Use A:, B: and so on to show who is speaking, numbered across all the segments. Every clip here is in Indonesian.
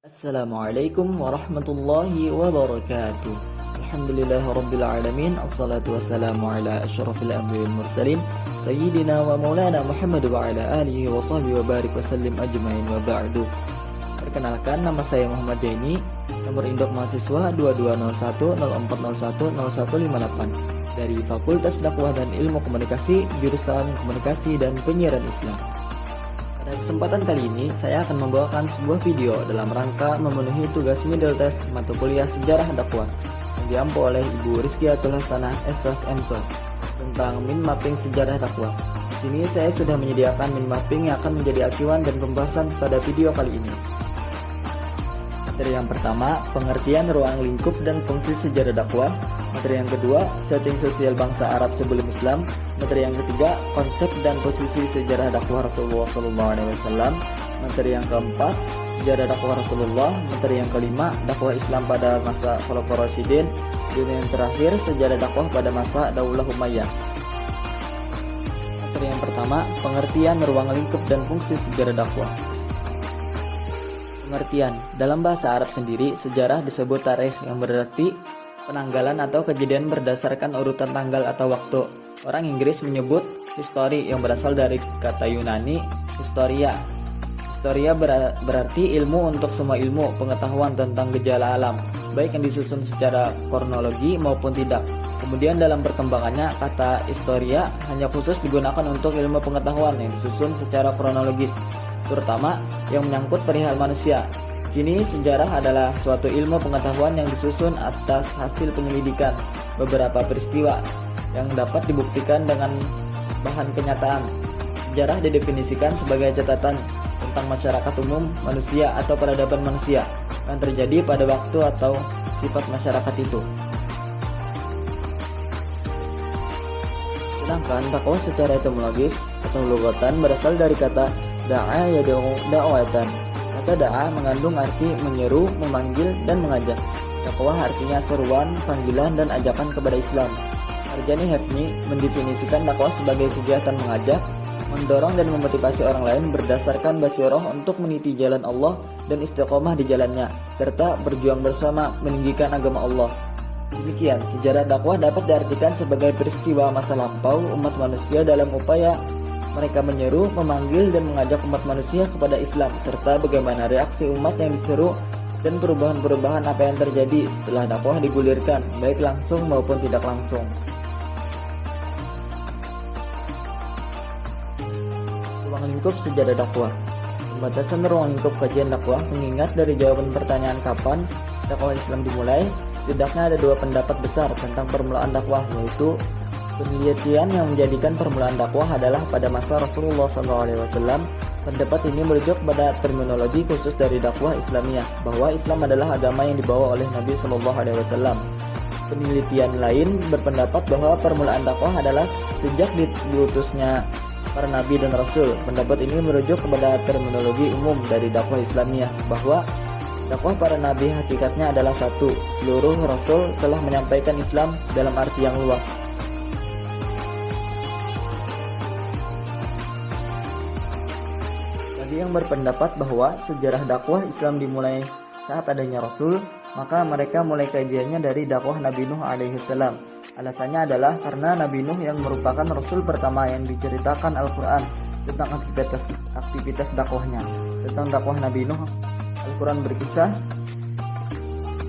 A: Assalamualaikum warahmatullahi wabarakatuh. Alhamdulillahirrabbilalamin. Assalatu wassalamu ala asyrafil anbiya wal mursalin Sayyidina wa maulana Muhammad wa ala alihi wa sahbihi wa barik wa sallim ajmain wa ba'du. Perkenalkan, nama saya Muhammad Jaini. Nomor induk mahasiswa 220104010158 dari Fakultas Dakwah dan Ilmu Komunikasi, jurusan Komunikasi dan Penyiaran Islam. Pada kesempatan kali ini, saya akan membawakan sebuah video dalam rangka memenuhi tugas middle test mata kuliah Sejarah Dakwah yang diampu oleh Ibu Rizkiatul Hasanah SOS MSOS tentang min mapping sejarah dakwah. Di sini saya sudah menyediakan min mapping yang akan menjadi acuan dan pembahasan pada video kali ini. Materi yang pertama, pengertian ruang lingkup dan fungsi sejarah dakwah. Materi yang kedua, setting sosial bangsa Arab sebelum Islam. Materi yang ketiga, konsep dan posisi sejarah dakwah Rasulullah SAW. Materi yang keempat, sejarah dakwah Rasulullah. Materi yang kelima, dakwah Islam pada masa Khulafaur Rasyidin. Dan yang terakhir, sejarah dakwah pada masa Daulah Umayyah. Materi yang pertama, pengertian ruang lingkup dan fungsi sejarah dakwah. Pengertian, dalam bahasa Arab sendiri, sejarah disebut tarikh yang berarti penanggalan atau kejadian berdasarkan urutan tanggal atau waktu. Orang Inggris menyebut history yang berasal dari kata Yunani historia. Historia berarti ilmu untuk semua ilmu, pengetahuan tentang gejala alam, baik yang disusun secara kronologi maupun tidak. Kemudian dalam perkembangannya, kata historia hanya khusus digunakan untuk ilmu pengetahuan yang disusun secara kronologis, terutama yang menyangkut perihal manusia. Kini sejarah adalah suatu ilmu pengetahuan yang disusun atas hasil penyelidikan beberapa peristiwa yang dapat dibuktikan dengan bahan kenyataan. Sejarah didefinisikan sebagai catatan tentang masyarakat umum, manusia atau peradaban manusia yang terjadi pada waktu atau sifat masyarakat itu. Sedangkan dakwah secara etimologis atau lugatan berasal dari kata da'a yad'u da'watan. Kata da'a mengandung arti menyeru, memanggil, dan mengajak. Dakwah artinya seruan, panggilan, dan ajakan kepada Islam. Arjani Hefni mendefinisikan dakwah sebagai kegiatan mengajak, mendorong, dan memotivasi orang lain berdasarkan basiroh untuk meniti jalan Allah dan istiqomah di jalannya, serta berjuang bersama meninggikan agama Allah. Demikian, sejarah dakwah dapat diartikan sebagai peristiwa masa lampau umat manusia dalam upaya mereka menyeru, memanggil, dan mengajak umat manusia kepada Islam, serta bagaimana reaksi umat yang diseru dan perubahan-perubahan apa yang terjadi setelah dakwah digulirkan, baik langsung maupun tidak langsung. Ruang lingkup sejarah dakwah. Pembatasan ruang lingkup kajian dakwah mengingat dari jawaban pertanyaan kapan dakwah Islam dimulai, setidaknya ada dua pendapat besar tentang permulaan dakwah, yaitu penelitian yang menjadikan permulaan dakwah adalah pada masa Rasulullah SAW. Pendapat ini merujuk kepada terminologi khusus dari dakwah Islamiyah, bahwa Islam adalah agama yang dibawa oleh Nabi SAW. Penelitian lain berpendapat bahwa permulaan dakwah adalah sejak diutusnya para Nabi dan Rasul. Pendapat ini merujuk kepada terminologi umum dari dakwah Islamiyah, bahwa dakwah para Nabi hakikatnya adalah satu, seluruh Rasul telah menyampaikan Islam dalam arti yang luas. Bagi yang berpendapat bahwa sejarah dakwah Islam dimulai saat adanya Rasul, maka mereka mulai kajiannya dari dakwah Nabi Nuh alaihissalam. Alasannya adalah karena Nabi Nuh yang merupakan Rasul pertama yang diceritakan Al-Quran tentang aktivitas dakwahnya. Tentang dakwah Nabi Nuh, Al-Quran berkisah,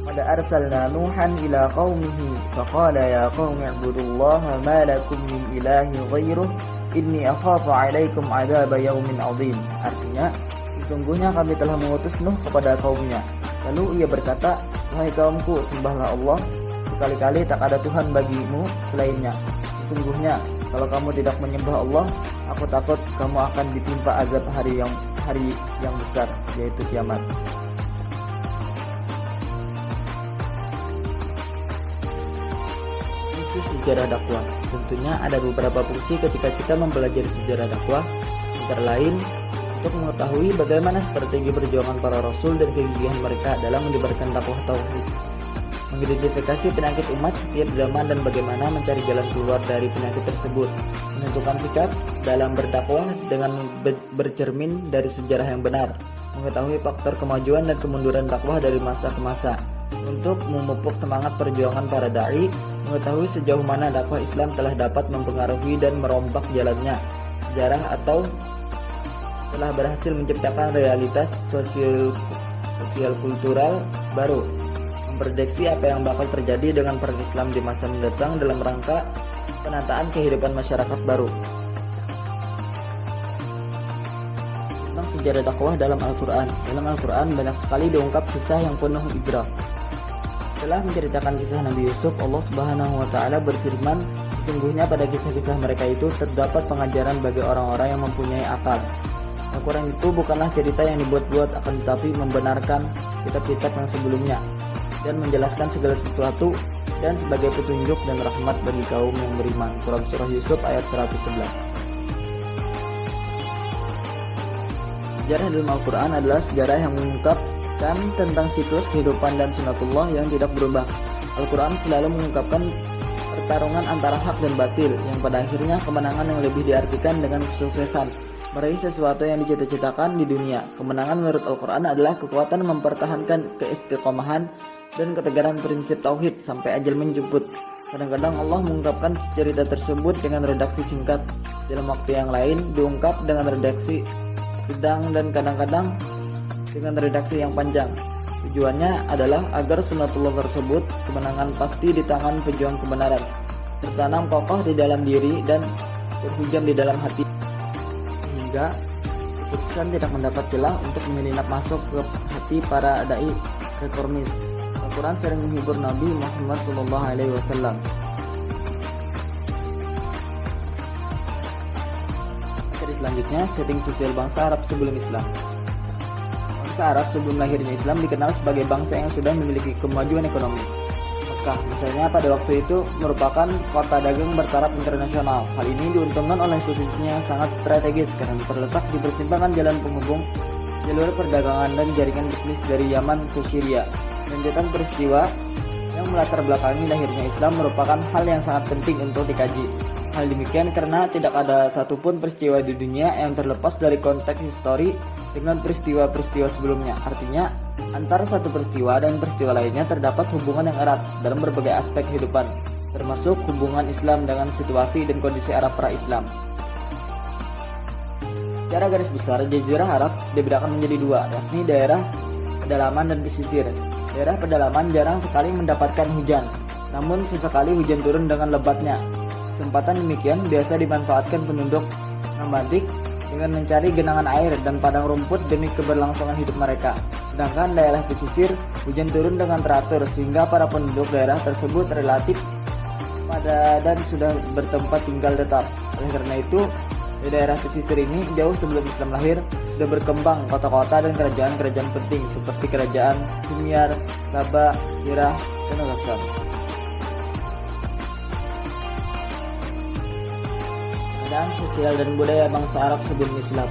A: "Qad arsalna Nuhan ila qaumihi faqala ya qaumi ibudullaha ma lakum min ilahin ghairuh inni akhafu alaikum adzaba yaumin adzim." Artinya, sesungguhnya kami telah mengutus Nuh kepada kaumnya. Lalu ia berkata, "Wahai kaumku, sembahlah Allah, sekali-kali tak ada Tuhan bagimu selainnya. Sesungguhnya kalau kamu tidak menyembah Allah, aku takut kamu akan ditimpa azab hari yang besar, yaitu kiamat." Sejarah dakwah. Tentunya ada beberapa fungsi ketika kita mempelajari sejarah dakwah, antara lain untuk mengetahui bagaimana strategi perjuangan para rasul dan kegigihan mereka dalam menyebarkan dakwah tauhid, mengidentifikasi penyakit umat setiap zaman dan bagaimana mencari jalan keluar dari penyakit tersebut, menentukan sikap dalam berdakwah dengan bercermin dari sejarah yang benar, mengetahui faktor kemajuan dan kemunduran dakwah dari masa ke masa, untuk memupuk semangat perjuangan para dai, mengetahui sejauh mana dakwah Islam telah dapat mempengaruhi dan merombak jalannya sejarah atau telah berhasil menciptakan realitas sosial kultural baru, memprediksi apa yang bakal terjadi dengan peran Islam di masa mendatang dalam rangka penataan kehidupan masyarakat baru. Tentang sejarah dakwah dalam Al-Quran. Dalam Al-Quran banyak sekali diungkap kisah yang penuh ibrah. Setelah menceritakan kisah Nabi Yusuf, Allah Subhanahu wa Ta'ala berfirman, sesungguhnya pada kisah-kisah mereka itu terdapat pengajaran bagi orang-orang yang mempunyai akal. Al-Quran itu bukanlah cerita yang dibuat-buat, akan tetapi membenarkan kitab-kitab yang sebelumnya dan menjelaskan segala sesuatu dan sebagai petunjuk dan rahmat bagi kaum yang beriman. Quran Surah Yusuf ayat 111. Sejarah dalam Al-Quran adalah sejarah yang mengungkapkan tentang siklus kehidupan dan sunatullah yang tidak berubah. Al-Quran selalu mengungkapkan pertarungan antara hak dan batil, yang pada akhirnya kemenangan yang lebih diartikan dengan kesuksesan meraih sesuatu yang dicita-citakan di dunia. Kemenangan menurut Al-Quran adalah kekuatan mempertahankan keistiqomahan dan ketegaran prinsip tauhid sampai ajal menjemput. Kadang-kadang Allah mengungkapkan cerita tersebut dengan redaksi singkat, dalam waktu yang lain diungkap dengan redaksi sedang, dan kadang-kadang dengan redaksi yang panjang. Tujuannya adalah agar sunatullah tersebut, kemenangan pasti di tangan pejuang kebenaran, tertanam kokoh di dalam diri dan terhujam di dalam hati, sehingga keputusan tidak mendapat celah untuk menyelinap masuk ke hati para dai reformis. Al-Quran sering menghibur Nabi Muhammad SAW. Materi selanjutnya, setting sosial bangsa Arab sebelum Islam. Bangsa Arab sebelum lahirnya Islam dikenal sebagai bangsa yang sudah memiliki kemajuan ekonomi. Mekah misalnya pada waktu itu merupakan kota dagang bertaraf internasional. Hal ini diuntungkan oleh posisinya yang sangat strategis karena terletak di persimpangan jalan penghubung jalur perdagangan dan jaringan bisnis dari Yaman ke Syria. Rentetan peristiwa yang melatar belakangi lahirnya Islam merupakan hal yang sangat penting untuk dikaji. Hal demikian karena tidak ada satupun peristiwa di dunia yang terlepas dari konteks histori dengan peristiwa-peristiwa sebelumnya. Artinya, antara satu peristiwa dan peristiwa lainnya terdapat hubungan yang erat dalam berbagai aspek kehidupan, termasuk hubungan Islam dengan situasi dan kondisi Arab pra-Islam. Secara garis besar, Jazirah Arab dibedakan menjadi dua, yakni daerah pedalaman dan pesisir. Daerah pedalaman jarang sekali mendapatkan hujan, namun sesekali hujan turun dengan lebatnya. Kesempatan demikian biasa dimanfaatkan penduduk nomadik dengan mencari genangan air dan padang rumput demi keberlangsungan hidup mereka. Sedangkan daerah pesisir, hujan turun dengan teratur sehingga para penduduk daerah tersebut relatif pada dan sudah bertempat tinggal tetap. Oleh karena itu, di daerah pesisir ini jauh sebelum Islam lahir sudah berkembang kota-kota dan kerajaan-kerajaan penting seperti kerajaan Himyar, Sabah, Hirah, dan Ghassan. Keadaan sosial dan budaya bangsa Arab sebelum Islam.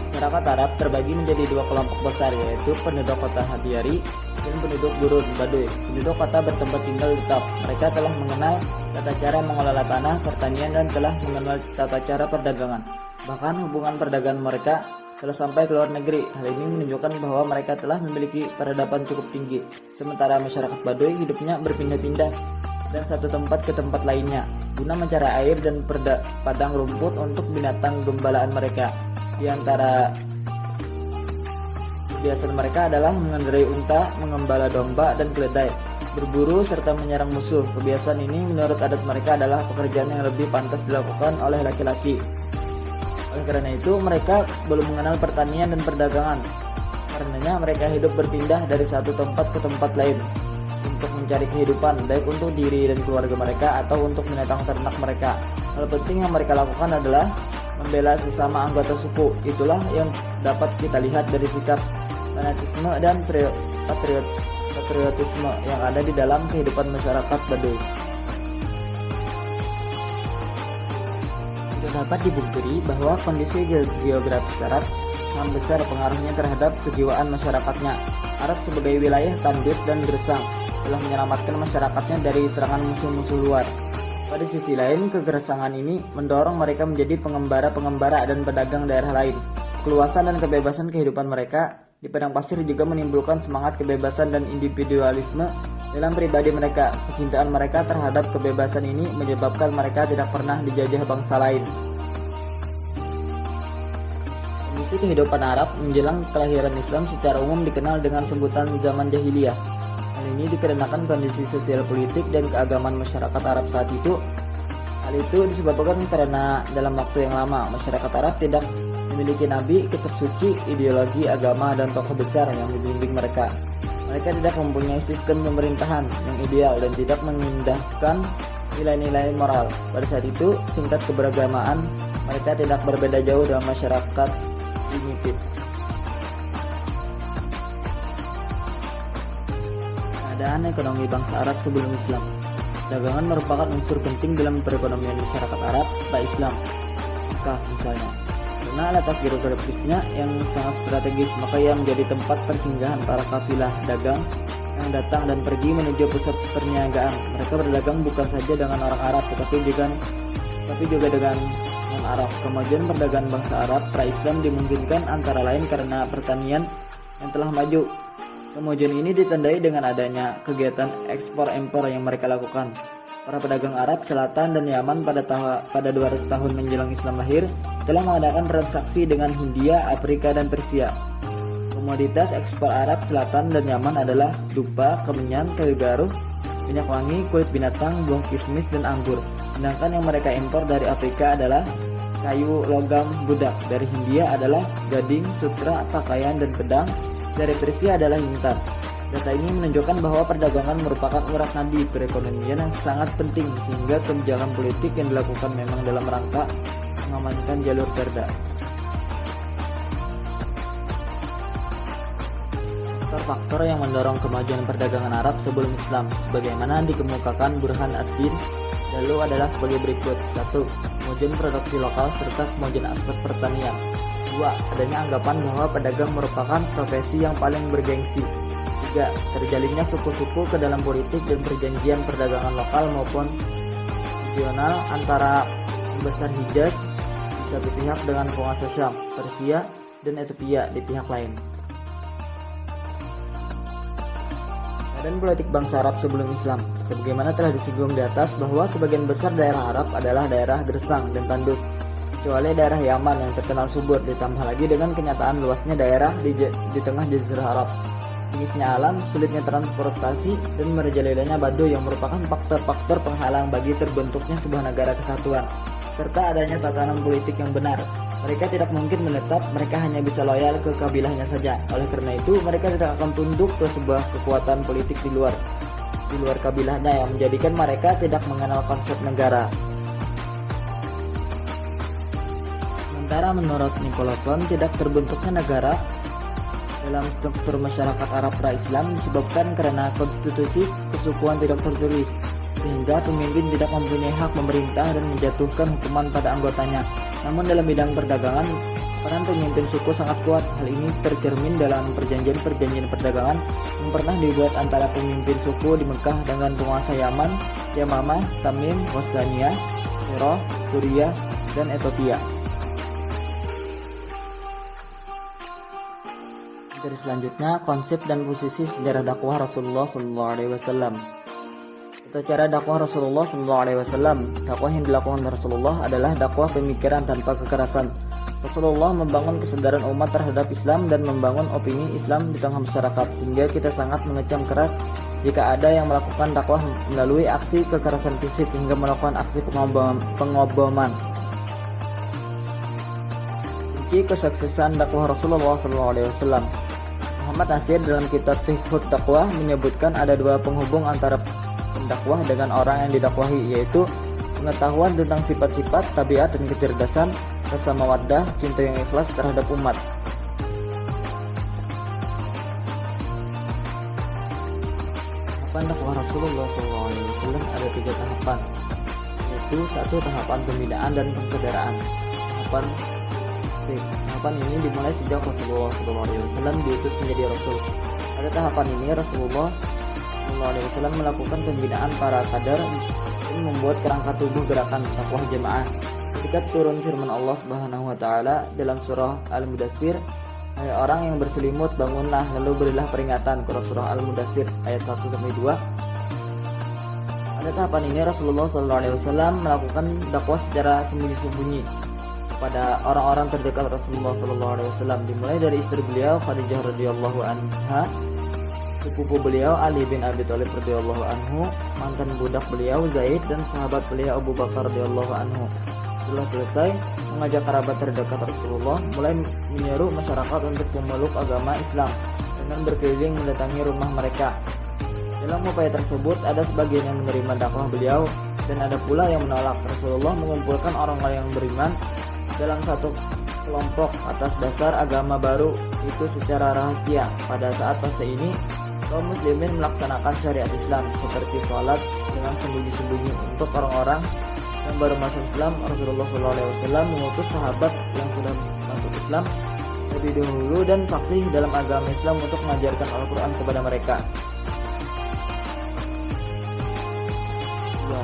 A: Masyarakat Arab terbagi menjadi dua kelompok besar, yaitu penduduk kota Hadiyari dan penduduk Gurun Baduy. Penduduk kota bertempat tinggal tetap. Mereka telah mengenal tata cara mengelola tanah, pertanian, dan telah mengenal tata cara perdagangan. Bahkan hubungan perdagangan mereka telah sampai ke luar negeri. Hal ini menunjukkan bahwa mereka telah memiliki peradaban cukup tinggi. Sementara masyarakat Baduy hidupnya berpindah-pindah dan satu tempat ke tempat lainnya guna mencari air dan padang rumput untuk binatang gembalaan mereka. Di antara kebiasaan mereka adalah mengendarai unta, mengembala domba dan keledai, berburu serta menyerang musuh. Kebiasaan ini menurut adat mereka adalah pekerjaan yang lebih pantas dilakukan oleh laki-laki. Oleh karena itu mereka belum mengenal pertanian dan perdagangan. Karenanya mereka hidup berpindah dari satu tempat ke tempat lain untuk mencari kehidupan, baik untuk diri dan keluarga mereka atau untuk binatang ternak mereka. Hal penting yang mereka lakukan adalah membela sesama anggota suku. Itulah yang dapat kita lihat dari sikap fanatisme dan patriotisme yang ada di dalam kehidupan masyarakat Baduy. Tidak dapat dibungkiri bahwa kondisi geografis Arab sangat besar pengaruhnya terhadap kejiwaan masyarakatnya. Arab sebagai wilayah tandus dan gersang telah menyelamatkan masyarakatnya dari serangan musuh-musuh luar. Pada sisi lain, kegersangan ini mendorong mereka menjadi pengembara-pengembara dan pedagang daerah lain. Keluasan dan kebebasan kehidupan mereka di padang pasir juga menimbulkan semangat kebebasan dan individualisme dalam pribadi mereka. Kecintaan mereka terhadap kebebasan ini menyebabkan mereka tidak pernah dijajah bangsa lain. Kondisi kehidupan Arab menjelang kelahiran Islam secara umum dikenal dengan sebutan zaman jahiliyah. Hal ini dikarenakan kondisi sosial politik dan keagamaan masyarakat Arab saat itu. Hal itu disebabkan karena dalam waktu yang lama masyarakat Arab tidak memiliki nabi, kitab suci, ideologi, agama, dan tokoh besar yang membimbing mereka. Mereka tidak mempunyai sistem pemerintahan yang ideal dan tidak mengindahkan nilai-nilai moral. Pada saat itu, tingkat keberagamaan mereka tidak berbeda jauh dengan masyarakat primitif. Keadaan ekonomi bangsa Arab sebelum Islam. Dagangan merupakan unsur penting dalam perekonomian masyarakat Arab pra-Islam. Mekah misalnya, karena letak geografisnya yang sangat strategis, maka ia menjadi tempat persinggahan para kafilah dagang yang datang dan pergi menuju pusat perniagaan. Mereka berdagang bukan saja dengan orang Arab, tetapi juga dengan non-Arab. Kemajuan perdagangan bangsa Arab pra-Islam dimungkinkan antara lain karena pertanian yang telah maju. Kemajuan ini ditandai dengan adanya kegiatan ekspor-impor yang mereka lakukan. Para pedagang Arab Selatan dan Yaman pada 200 tahun menjelang Islam lahir telah mengadakan transaksi dengan Hindia, Afrika, dan Persia. Komoditas ekspor Arab Selatan dan Yaman adalah dupa, kemenyan, kayu garuh, minyak wangi, kulit binatang, buah kismis, dan anggur. Sedangkan yang mereka impor dari Afrika adalah kayu logam budak. Dari Hindia adalah gading, sutra, pakaian, dan pedang. Dari Persia adalah intan. Data ini menunjukkan bahwa perdagangan merupakan urat nadi perekonomian yang sangat penting, sehingga kebijakan politik yang dilakukan memang dalam rangka mengamankan jalur perda. Faktor-faktor yang mendorong kemajuan perdagangan Arab sebelum Islam sebagaimana dikemukakan Burhan ad-Din lalu adalah sebagai berikut. 1. Kemajuan produksi lokal serta kemajuan aspek pertanian. 2. Adanya anggapan bahwa pedagang merupakan profesi yang paling bergengsi. 3. Terjalinnya suku-suku ke dalam politik dan perjanjian perdagangan lokal maupun regional antara pembesar Hijaz di satu pihak dengan penguasa Syam, Persia, dan Ethiopia di pihak lain. Keadaan politik bangsa Arab sebelum Islam. Sebagaimana telah disinggung di atas bahwa sebagian besar daerah Arab adalah daerah gersang dan tandus, kecuali daerah Yaman yang terkenal subur, ditambah lagi dengan kenyataan luasnya daerah di tengah Jazirah Arab, tingisnya alam, sulitnya transportasi, dan merajalelanya Baduy yang merupakan faktor-faktor penghalang bagi terbentuknya sebuah negara kesatuan, serta adanya tatanan politik yang benar. Mereka tidak mungkin menetap, mereka hanya bisa loyal ke kabilahnya saja. Oleh karena itu, mereka tidak akan tunduk ke sebuah kekuatan politik di luar kabilahnya yang menjadikan mereka tidak mengenal konsep negara. Sementara menurut Nicholson, tidak terbentuknya negara dalam struktur masyarakat Arab pra-Islam disebabkan karena konstitusi kesukuan tidak tertulis, sehingga pemimpin tidak mempunyai hak memerintah dan menjatuhkan hukuman pada anggotanya. Namun dalam bidang perdagangan, peran pemimpin suku sangat kuat. Hal ini tercermin dalam perjanjian perdagangan yang pernah dibuat antara pemimpin suku di Mekah dengan penguasa Yaman, Yamamah, Tamim, Wassaniyah, Merah, Suriah, dan Ethiopia. Dari selanjutnya, konsep dan posisi sejarah dakwah Rasulullah SAW. Tata cara dakwah Rasulullah SAW. Dakwah yang dilakukan Rasulullah adalah dakwah pemikiran tanpa kekerasan. Rasulullah membangun kesadaran umat terhadap Islam dan membangun opini Islam di tengah masyarakat, sehingga kita sangat mengecam keras jika ada yang melakukan dakwah melalui aksi kekerasan fisik hingga melakukan aksi pengoboman. Kunci kesuksesan dakwah Rasulullah SAW. Muhammad Nasir dalam kitab Fiqhut Dakwah menyebutkan ada dua penghubung antara pendakwah dengan orang yang didakwahi, yaitu pengetahuan tentang sifat-sifat, tabiat, dan kecerdasan, rasa mawaddah, cinta yang ikhlas terhadap umat. Tahapan dakwah Rasulullah SAW ada 3 tahapan, yaitu 1. Tahapan pembinaan dan pengkaderaan. Tahapan ini dimulai sejak Rasulullah SAW diutus menjadi Rasul. Pada tahapan ini Rasulullah SAW melakukan pembinaan para kader dan membuat kerangka tubuh gerakan dakwah jamaah. Ketika turun firman Allah Subhanahu wa taala dalam surah Al-Mudaththir, Hai orang yang berselimut, bangunlah lalu berilah peringatan. Surah Al-Mudaththir ayat 1-2. Pada tahapan ini Rasulullah SAW melakukan dakwah secara sembunyi-sembunyi kepada orang-orang terdekat Rasulullah SAW, dimulai dari istri beliau Khadijah radhiyallahu anha, sepupu beliau Ali bin Abi Thalib radhiyallahu anhu, mantan budak beliau Zaid, dan sahabat beliau Abu Bakar radhiyallahu anhu. Setelah selesai mengajak kerabat terdekat Rasulullah, mulai menyeru masyarakat untuk memeluk agama Islam dengan berkeliling mendatangi rumah mereka. Dalam upaya tersebut ada sebagian yang menerima dakwah beliau dan ada pula yang menolak. Rasulullah mengumpulkan orang-orang yang beriman dalam satu kelompok atas dasar agama baru itu secara rahasia. Pada saat fase ini kaum muslimin melaksanakan syariat Islam seperti sholat dengan sembunyi-sembunyi. Untuk orang-orang yang baru masuk Islam, Rasulullah SAW mengutus sahabat yang sudah masuk Islam lebih dahulu dan faqih dalam agama Islam untuk mengajarkan Al-Quran kepada mereka.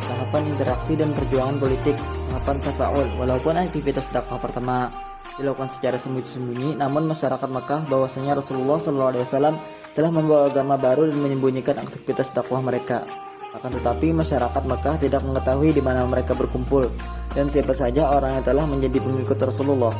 A: Tahapan interaksi dan perjuangan politik. Tahapan tafa'ul. Walaupun aktivitas dakwah pertama dilakukan secara sembunyi-sembunyi, namun masyarakat Makkah bahwasanya Rasulullah SAW telah membawa agama baru dan menyembunyikan aktivitas dakwah mereka. Akan tetapi masyarakat Makkah tidak mengetahui di mana mereka berkumpul dan siapa saja orang yang telah menjadi pengikut Rasulullah.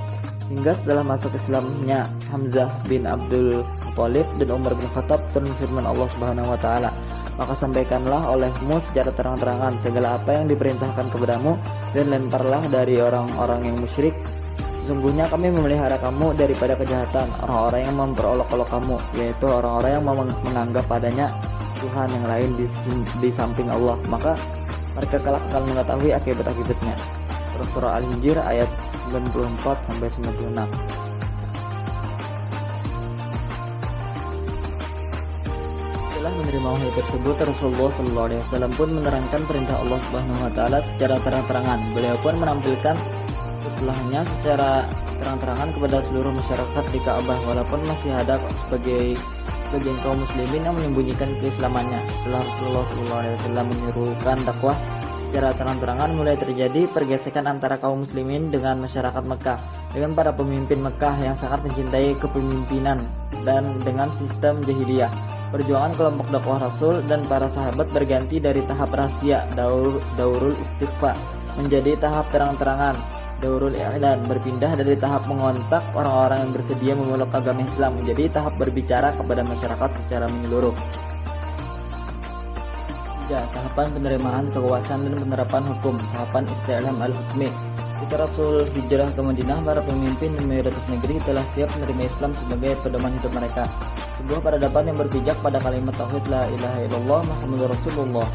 A: Hingga setelah masuk Islamnya Hamzah bin Abdul Thalib dan Umar bin Khattab, turun firman Allah Subhanahu wa taala, "Maka sampaikanlah olehmu secara terang-terangan segala apa yang diperintahkan kepadamu dan lemparlah dari orang-orang yang musyrik. Sesungguhnya kami memelihara kamu daripada kejahatan orang-orang yang memperolok-olok kamu, yaitu orang-orang yang menganggap padanya Tuhan yang lain di samping Allah. Maka mereka kelak akan mengetahui akibat-akibatnya." Surah Al-Hijr ayat 94-96. Setelah menerima wahyu tersebut, Rasulullah SAW pun menerangkan perintah Allah Subhanahu wa taala secara terang-terangan. Beliau pun menampilkan setelahnya secara terang-terangan kepada seluruh masyarakat di Ka'bah, walaupun masih ada sebagian kaum muslimin yang menyembunyikan keislamannya. Setelah Rasulullah SAW menyuruhkan dakwah secara terang-terangan, mulai terjadi pergesekan antara kaum muslimin dengan masyarakat Mekah, dengan para pemimpin Mekah yang sangat mencintai kepemimpinan dan dengan sistem jahiliyah. Perjuangan kelompok dakwah Rasul dan para sahabat berganti dari tahap rahasia daurul istighfa menjadi tahap terang-terangan daurul i'lan, berpindah dari tahap mengontak orang-orang yang bersedia memeluk agama Islam menjadi tahap berbicara kepada masyarakat secara menyeluruh. 3. Tahapan penerimaan kekuasaan dan penerapan hukum. Tahapan isti'lam al-hukmi. Ketika Rasul hijrah ke Madinah, para pemimpin dan mayoritas negeri telah siap menerima Islam sebagai pedoman hidup mereka. Sebuah peradaban yang berpijak pada kalimat tauhid la ilaha illallah Muhammadur Rasulullah.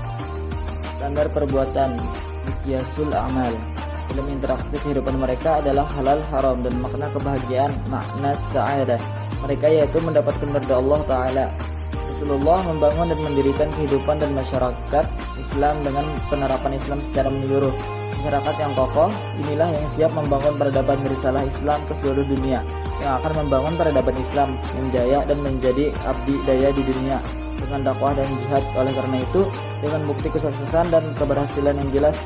A: Standar perbuatan miqyasul a'mal. Dalam interaksi kehidupan mereka adalah halal haram dan makna kebahagiaan, makna sa'adah mereka yaitu mendapatkan ridha Allah Ta'ala. Rasulullah membangun dan mendirikan kehidupan dan masyarakat Islam dengan penerapan Islam secara menyeluruh. Masyarakat yang kokoh inilah yang siap membangun peradaban risalah Islam ke seluruh dunia, yang akan membangun peradaban Islam yang jaya dan menjadi abdi daya di dunia dengan dakwah dan jihad. Oleh karena itu, dengan bukti kesuksesan dan keberhasilan yang jelas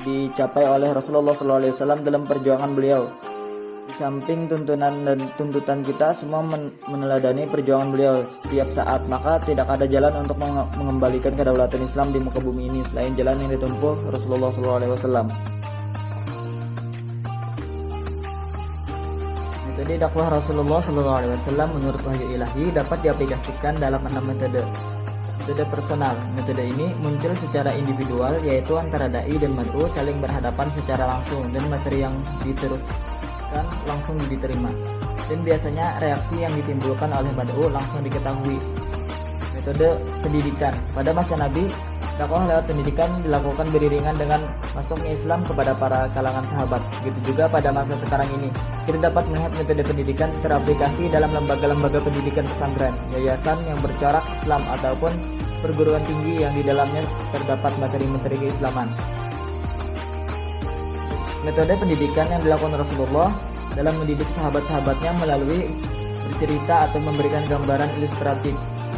A: dicapai oleh Rasulullah SAW dalam perjuangan beliau. Di samping tuntutan kita semua meneladani perjuangan beliau setiap saat, maka tidak ada jalan untuk mengembalikan kedaulatan Islam di muka bumi ini selain jalan yang ditempuh Rasulullah SAW. Metode dakwah Rasulullah SAW menurut wahyu ilahi dapat diaplikasikan dalam 6 metode. Metode personal. Metode ini muncul secara individual, yaitu antara dai dan mad'u saling berhadapan secara langsung dan materi yang diteruskan langsung diterima, dan biasanya reaksi yang ditimbulkan oleh mad'u langsung diketahui. Metode pendidikan. Pada masa Nabi, dakwah lewat pendidikan dilakukan beriringan dengan masuknya Islam kepada para kalangan sahabat. Begitu juga pada masa sekarang ini, kita dapat melihat metode pendidikan teraplikasi dalam lembaga-lembaga pendidikan pesantren, yayasan yang bercorak Islam ataupun perguruan tinggi yang di dalamnya terdapat materi-materi keislaman. Metode pendidikan yang dilakukan Rasulullah dalam mendidik sahabat-sahabatnya melalui bercerita atau memberikan gambaran ilustratif,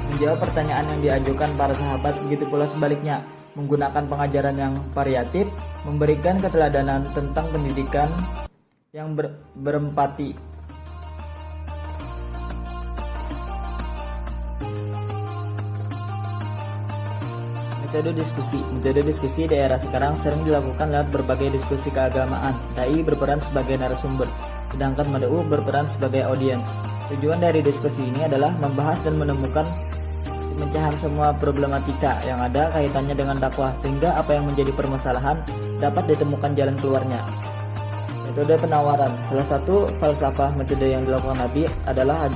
A: menjawab pertanyaan yang diajukan para sahabat. Begitu pula sebaliknya, menggunakan pengajaran yang variatif, memberikan keteladanan tentang pendidikan yang berempati. Metode diskusi di era sekarang sering dilakukan lewat berbagai diskusi keagamaan. Dai berperan sebagai narasumber, sedangkan mad'u berperan sebagai audiens. Tujuan dari diskusi ini adalah membahas dan menemukan pemecahan semua problematika yang ada kaitannya dengan dakwah, sehingga apa yang menjadi permasalahan dapat ditemukan jalan keluarnya. Metode penawaran. Salah satu falsafah metode yang dilakukan Nabi adalah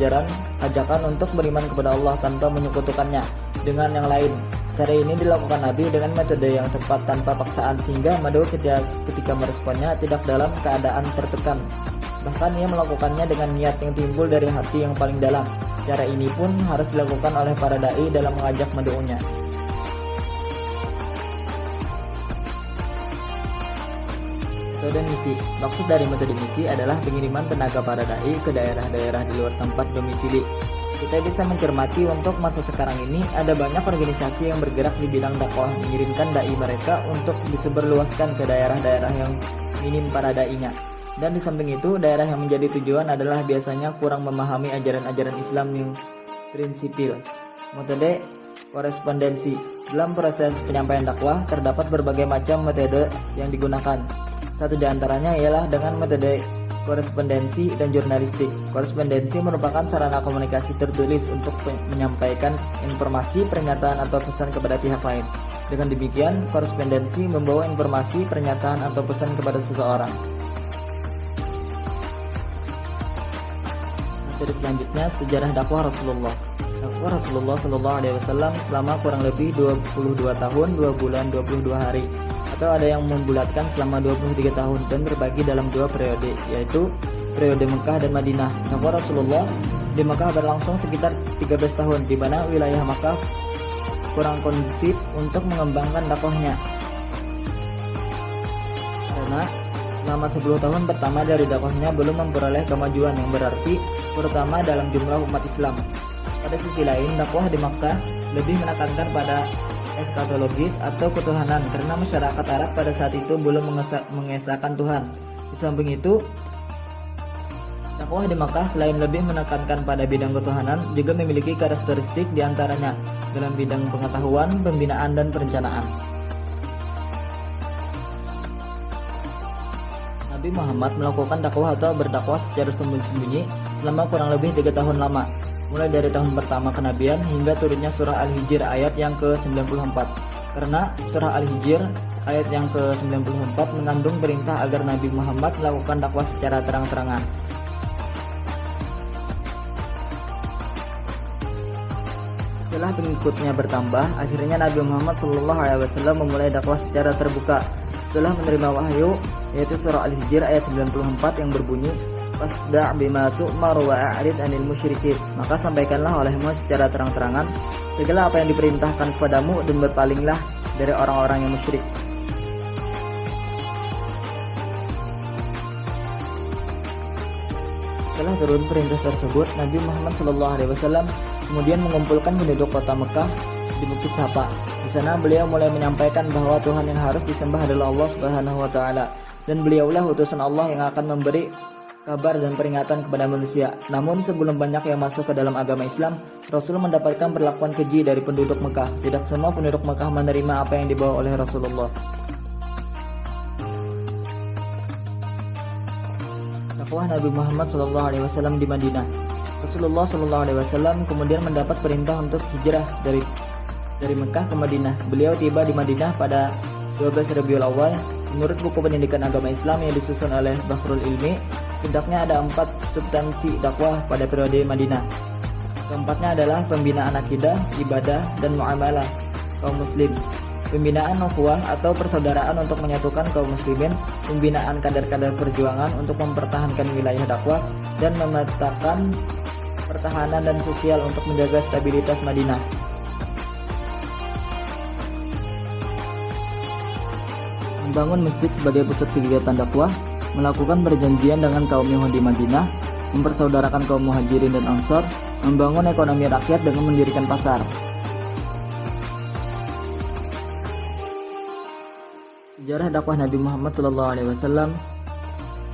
A: ajakan untuk beriman kepada Allah tanpa menyekutukannya dengan yang lain. Cara ini dilakukan Nabi dengan metode yang tepat tanpa paksaan, sehingga mad'u ketika meresponnya tidak dalam keadaan tertekan. Bahkan ia melakukannya dengan niat yang timbul dari hati yang paling dalam. Cara ini pun harus dilakukan oleh para dai dalam mengajak mad'unya. Metode misi. Maksud dari metode misi adalah pengiriman tenaga para dai ke daerah-daerah di luar tempat domisili. Kita bisa mencermati untuk masa sekarang ini ada banyak organisasi yang bergerak di bidang dakwah, mengirimkan dai mereka untuk disebarluaskan ke daerah-daerah yang minim para dai-nya. Dan di samping itu, daerah yang menjadi tujuan adalah biasanya kurang memahami ajaran-ajaran Islam yang prinsipil. Metode korespondensi. Dalam proses penyampaian dakwah terdapat berbagai macam metode yang digunakan. Satu di antaranya ialah dengan metode korespondensi dan jurnalistik. Korespondensi merupakan sarana komunikasi tertulis untuk menyampaikan informasi, pernyataan, atau pesan kepada pihak lain. Dengan demikian, korespondensi membawa informasi, pernyataan, atau pesan kepada seseorang. Materi selanjutnya, sejarah dakwah Rasulullah. Dakwah Rasulullah SAW selama kurang lebih 22 tahun, 2 bulan, 22 hari, atau ada yang membulatkan selama 23 tahun dan berbagi dalam 2 periode, yaitu periode Mekah dan Madinah. Dakwah Rasulullah di Mekah berlangsung sekitar 13 tahun, di mana wilayah Mekah kurang kondusif untuk mengembangkan dakwahnya. Karena selama 10 tahun pertama dari dakwahnya belum memperoleh kemajuan yang berarti, terutama dalam jumlah umat Islam. Pada sisi lain, dakwah di Makkah lebih menekankan pada eskatologis atau ketuhanan, karena masyarakat Arab pada saat itu belum mengesahkan Tuhan. Di samping itu, dakwah di Makkah selain lebih menekankan pada bidang ketuhanan, juga memiliki karakteristik diantaranya dalam bidang pengetahuan, pembinaan, dan perencanaan. Nabi Muhammad melakukan dakwah atau berdakwah secara sembunyi-sembunyi selama kurang lebih 3 tahun lama, mulai dari tahun pertama kenabian hingga turunnya surah Al-Hijr ayat yang ke-94. Karena surah Al-Hijr ayat yang ke-94 mengandung perintah agar Nabi Muhammad melakukan dakwah secara terang-terangan. Setelah pengikutnya bertambah, akhirnya Nabi Muhammad SAW memulai dakwah secara terbuka. Setelah menerima wahyu, yaitu surah Al-Hijr ayat 94 yang berbunyi, "Fasda' bima tu'mar wa a'rid 'anil musyrikin." Maka sampaikanlah olehmu secara terang-terangan segala apa yang diperintahkan kepadamu dan berpalinglah dari orang-orang yang musyrik. Setelah turun perintah tersebut, Nabi Muhammad SAW kemudian mengumpulkan penduduk kota Mekah di Bukit Safa. Di sana beliau mulai menyampaikan bahwa Tuhan yang harus disembah adalah Allah Subhanahu wa taala, dan beliaulah utusan Allah yang akan memberi kabar dan peringatan kepada manusia. Namun sebelum banyak yang masuk ke dalam agama Islam, Rasul mendapatkan perlakuan keji dari penduduk Mekah. Tidak semua penduduk Mekah menerima apa yang dibawa oleh Rasulullah. Dakwah Nabi Muhammad SAW di Madinah. Rasulullah SAW kemudian mendapat perintah untuk hijrah dari Mekah ke Madinah. Beliau tiba di Madinah pada 12 Rabiul Awal. Menurut buku pendidikan agama Islam yang disusun oleh Bakhrul Ilmi, setidaknya ada 4 substansi dakwah pada periode Madinah. Keempatnya adalah pembinaan akidah, ibadah, dan muamalah kaum muslim, pembinaan ukhuwah atau persaudaraan untuk menyatukan kaum muslimin, pembinaan kadar-kadar perjuangan untuk mempertahankan wilayah dakwah, dan memetakan pertahanan dan sosial untuk menjaga stabilitas Madinah. Membangun masjid sebagai pusat kegiatan dakwah, melakukan perjanjian dengan kaum Yahudi Madinah, mempersaudarakan kaum Muhajirin dan Ansor, membangun ekonomi rakyat dengan mendirikan pasar. Sejarah dakwah Nabi Muhammad SAW.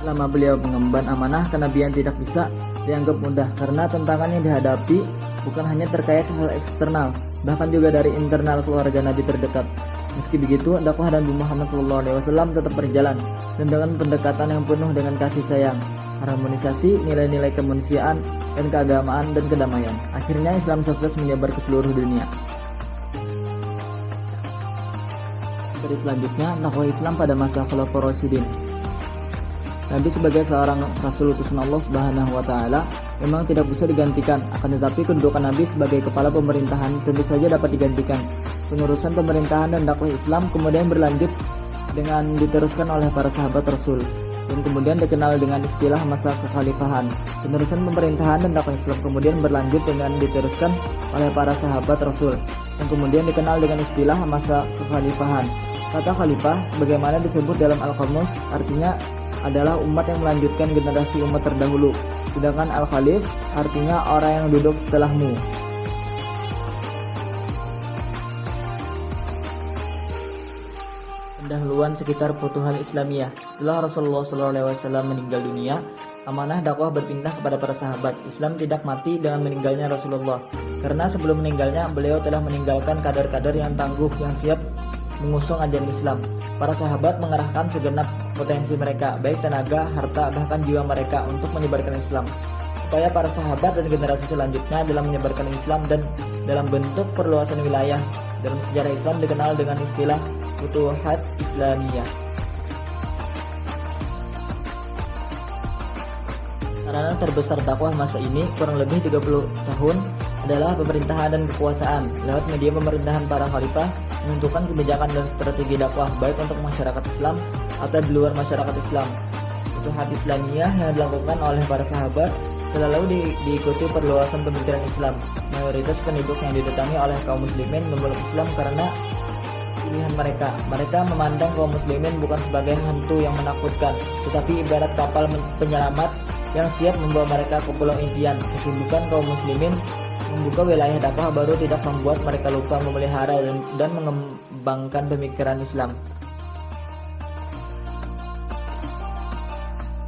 A: Selama beliau mengemban amanah kenabian tidak bisa dianggap mudah karena tantangan yang dihadapi bukan hanya terkait hal eksternal, bahkan juga dari internal keluarga Nabi terdekat. Meski begitu, dakwah Nabi Muhammad SAW tetap berjalan dan dengan pendekatan yang penuh dengan kasih sayang, harmonisasi nilai-nilai kemanusiaan dan keagamaan dan kedamaian. Akhirnya Islam sukses menyebar ke seluruh dunia. Materi selanjutnya, dakwah Islam pada masa Khulafaur Rasyidin. Nabi sebagai seorang Rasul utusan Allah Subhanahu wa Ta'ala memang tidak bisa digantikan, akan tetapi kedudukan Nabi sebagai kepala pemerintahan tentu saja dapat digantikan. Pengurusan pemerintahan dan dakwah Islam kemudian berlanjut dengan diteruskan oleh para sahabat Rasul dan kemudian dikenal dengan istilah masa kekhalifahan. Penerusan pemerintahan dan dakwah Islam kemudian berlanjut dengan diteruskan oleh para sahabat Rasul dan kemudian dikenal dengan istilah masa kekhalifahan. Kata khalifah sebagaimana disebut dalam Al-Qamus artinya adalah umat yang melanjutkan generasi umat terdahulu, sedangkan Al-Khalif artinya orang yang duduk setelahmu. Pendahuluan sekitar Futuhal Islamiyah. Setelah Rasulullah SAW meninggal dunia, amanah dakwah berpindah kepada para sahabat. Islam tidak mati dengan meninggalnya Rasulullah, karena sebelum meninggalnya beliau telah meninggalkan kader-kader yang tangguh yang siap mengusung ajaran Islam. Para sahabat mengerahkan segenap potensi mereka, baik tenaga, harta, bahkan jiwa mereka untuk menyebarkan Islam. Upaya para sahabat dan generasi selanjutnya dalam menyebarkan Islam dan dalam bentuk perluasan wilayah dalam sejarah Islam dikenal dengan istilah Futuhat Islamiyah. Sarana terbesar dakwah masa ini kurang lebih 30 tahun adalah pemerintahan dan kekuasaan. Lewat media pemerintahan para khalifah menentukan kebijakan dan strategi dakwah baik untuk masyarakat Islam atau di luar masyarakat Islam. Futuhat Islamiyah yang dilakukan oleh para sahabat selalu diikuti perluasan pemikiran Islam. Mayoritas penduduk yang didatangi oleh kaum muslimin memeluk Islam karena pilihan mereka. Mereka memandang kaum muslimin bukan sebagai hantu yang menakutkan, tetapi ibarat kapal penyelamat yang siap membawa mereka ke pulau impian. Kesibukan kaum muslimin membuka wilayah dakwah baru tidak membuat mereka lupa memelihara dan mengembangkan pemikiran Islam.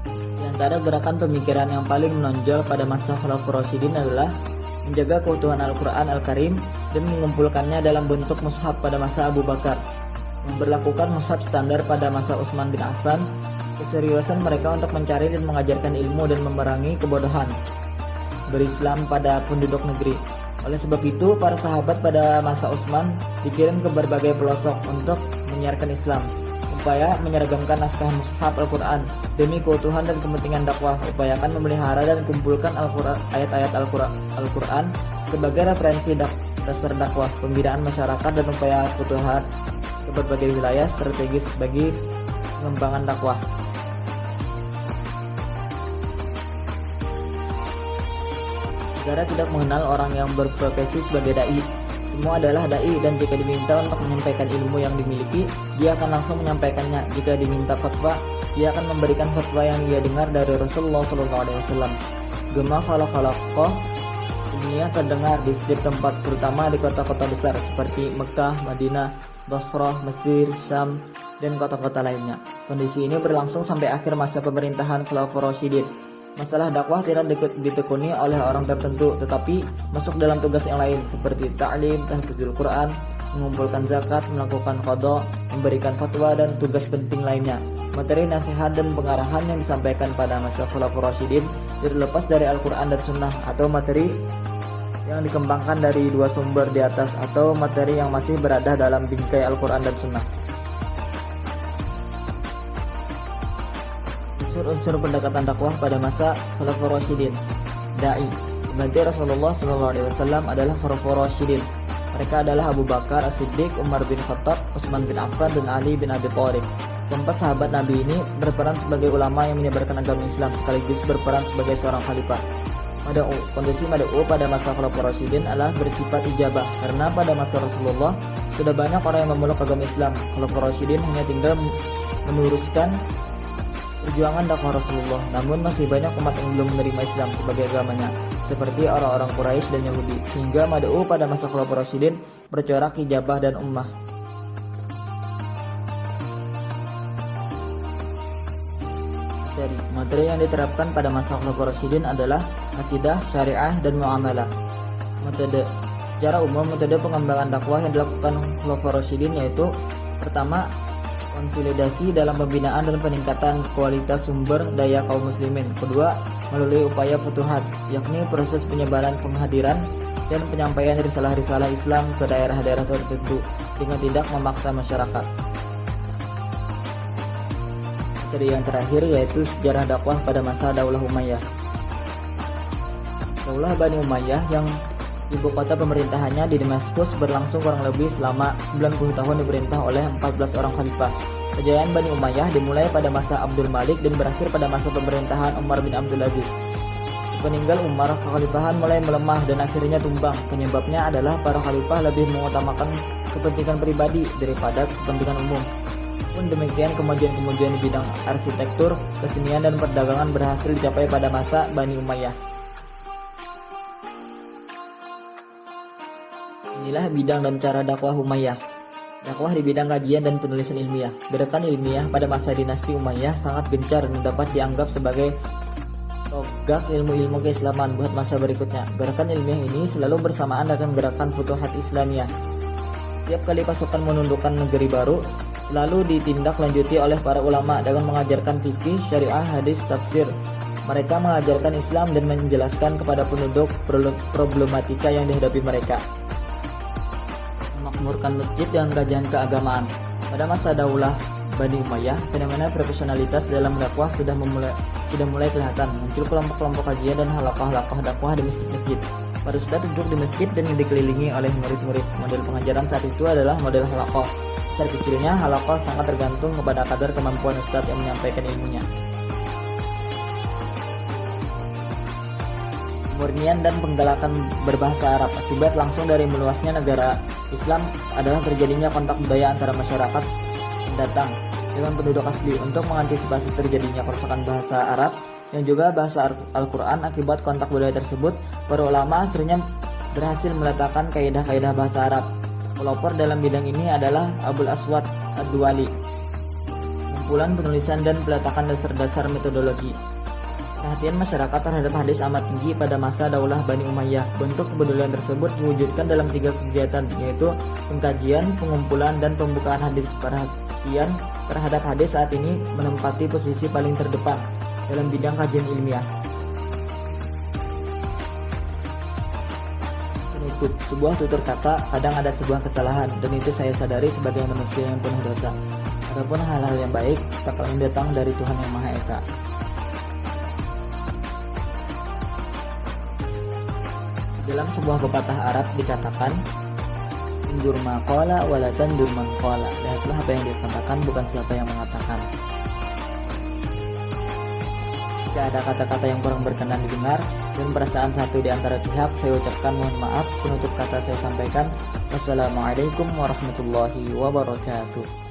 A: Di antara gerakan pemikiran yang paling menonjol pada masa Khulafaur Rasyidin adalah menjaga keutuhan Al-Quran Al-Karim dan mengumpulkannya dalam bentuk mushaf pada masa Abu Bakar, memberlakukan mushaf standar pada masa Utsman bin Affan, keseriusan mereka untuk mencari dan mengajarkan ilmu dan memerangi kebodohan berislam pada penduduk negeri. Oleh sebab itu, para sahabat pada masa Utsman dikirim ke berbagai pelosok untuk menyiarkan Islam. Upaya menyeragamkan naskah mushaf Al-Quran demi keutuhan dan kepentingan dakwah. Upayakan memelihara dan kumpulkan ayat-ayat Al-Quran sebagai referensi dasar dakwah, pembinaan masyarakat dan upaya futuhat ke berbagai wilayah strategis bagi pengembangan dakwah. Negara tidak mengenal orang yang berprofesi sebagai dai. Semua adalah dai dan jika diminta untuk menyampaikan ilmu yang dimiliki, dia akan langsung menyampaikannya. Jika diminta fatwa, dia akan memberikan fatwa yang dia dengar dari Rasulullah SAW. Gema khalaqah ilmiah terdengar di setiap tempat, terutama di kota-kota besar seperti Mekah, Madinah, Basrah, Mesir, Syam, dan kota-kota lainnya. Kondisi ini berlangsung sampai akhir masa pemerintahan Khulafaur Rasyidin. Masalah dakwah tidak ditekuni oleh orang tertentu, tetapi masuk dalam tugas yang lain seperti ta'lim, tahfizul Quran, mengumpulkan zakat, melakukan qada, memberikan fatwa, dan tugas penting lainnya. Materi nasihat dan pengarahan yang disampaikan pada masa Khulafaur Rasyidin terlepas dari Al-Quran dan Sunnah, atau materi yang dikembangkan dari dua sumber di atas, atau materi yang masih berada dalam bingkai Al-Quran dan Sunnah. Unsur-unsur pendekatan dakwah pada masa Khulafaur Rasyidin. Dai, pengganti Rasulullah SAW adalah Khulafaur Rasyidin. Mereka adalah Abu Bakar As-Siddiq, Umar bin Khattab, Utsman bin Affan, dan Ali bin Abi Thalib. Keempat sahabat Nabi ini berperan sebagai ulama yang menyebarkan agama Islam sekaligus berperan sebagai seorang khalifah. Kondisi mad'u pada masa Khulafaur Rasyidin adalah bersifat ijabah karena pada masa Rasulullah sudah banyak orang yang memeluk agama Islam. Khulafaur Rasyidin hanya tinggal meneruskan perjuangan dakwah Rasulullah, namun masih banyak umat yang belum menerima Islam sebagai agamanya, seperti orang-orang Quraisy dan Yahudi, sehingga mad'u pada masa Khulafaur Rasyidin bercorak hijabah dan ummah. Materi yang diterapkan pada masa Khulafaur Rasyidin adalah akidah, syariah, dan muamalah. Metode. Secara umum, metode pengembangan dakwah yang dilakukan Khulafaur Rasyidin yaitu: pertama, konsolidasi dalam pembinaan dan peningkatan kualitas sumber daya kaum muslimin. Kedua, melalui upaya futuhat, yakni proses penyebaran, penghadiran, dan penyampaian risalah-risalah Islam ke daerah-daerah tertentu dengan tidak memaksa masyarakat. Materi yang terakhir yaitu sejarah dakwah pada masa Daulah Umayyah. Daulah Bani Umayyah yang ibu kota pemerintahannya di Damaskus berlangsung kurang lebih selama 90 tahun diperintah oleh 14 orang khalifah. Kejayaan Bani Umayyah dimulai pada masa Abdul Malik dan berakhir pada masa pemerintahan Umar bin Abdul Aziz. Sepeninggal Umar, kekhalifahan mulai melemah dan akhirnya tumbang. Penyebabnya adalah para khalifah lebih mengutamakan kepentingan pribadi daripada kepentingan umum. Pun demikian, kemajuan-kemajuan di bidang arsitektur, kesenian, dan perdagangan berhasil dicapai pada masa Bani Umayyah. Inilah bidang dan cara dakwah Umayyah. Dakwah di bidang kajian dan penulisan ilmiah. Gerakan ilmiah pada masa dinasti Umayyah sangat gencar dan dapat dianggap sebagai tonggak ilmu-ilmu keislaman buat masa berikutnya. Gerakan ilmiah ini selalu bersamaan dengan gerakan Futuhat Islamiyah. Setiap kali pasukan menundukkan negeri baru, selalu ditindaklanjuti oleh para ulama dengan mengajarkan fikih, syariah, hadis, tafsir. Mereka mengajarkan Islam dan menjelaskan kepada penduduk problematika yang dihadapi mereka. Memakmurkan masjid dengan kajian keagamaan. Pada masa Daulah Bani Umayyah, fenomena profesionalitas dalam dakwah sudah mulai kelihatan. Muncul kelompok-kelompok kajian dan halaqah-halaqah dakwah di masjid-masjid. Para ustadz duduk di masjid dan dikelilingi oleh murid-murid. Model pengajaran saat itu adalah model halaqah. Besar kecilnya halaqah sangat tergantung kepada kadar kemampuan ustadz yang menyampaikan ilmunya. Pemurnian dan penggalakan berbahasa Arab akibat langsung dari meluasnya negara Islam adalah terjadinya kontak budaya antara masyarakat pendatang dengan penduduk asli. Untuk mengantisipasi terjadinya kerusakan bahasa Arab yang juga bahasa Al-Quran akibat kontak budaya tersebut, para ulama akhirnya berhasil meletakkan kaidah-kaidah bahasa Arab. Pelopor dalam bidang ini adalah Abul Aswad Ad-Duwali. Kumpulan penulisan dan peletakan dasar-dasar metodologi. Perhatian masyarakat terhadap hadis amat tinggi pada masa Daulah Bani Umayyah. Bentuk kepedulian tersebut diwujudkan dalam 3 kegiatan, yaitu pengkajian, pengumpulan, dan pembukaan hadis. Perhatian terhadap hadis saat ini menempati posisi paling terdepan dalam bidang kajian ilmiah. Penutup, sebuah tutur kata kadang ada sebuah kesalahan, dan itu saya sadari sebagai manusia yang penuh dosa. Adapun hal-hal yang baik tak lain datang dari Tuhan Yang Maha Esa. Dalam sebuah pepatah Arab dikatakan, "Undur maqala wala tandur man qala." Lihatlah apa yang dikatakan, bukan siapa yang mengatakan. Jika ada kata-kata yang kurang berkenan didengar dan perasaan satu di antara pihak, saya ucapkan mohon maaf. Penutup kata saya sampaikan, wassalamualaikum warahmatullahi wabarakatuh.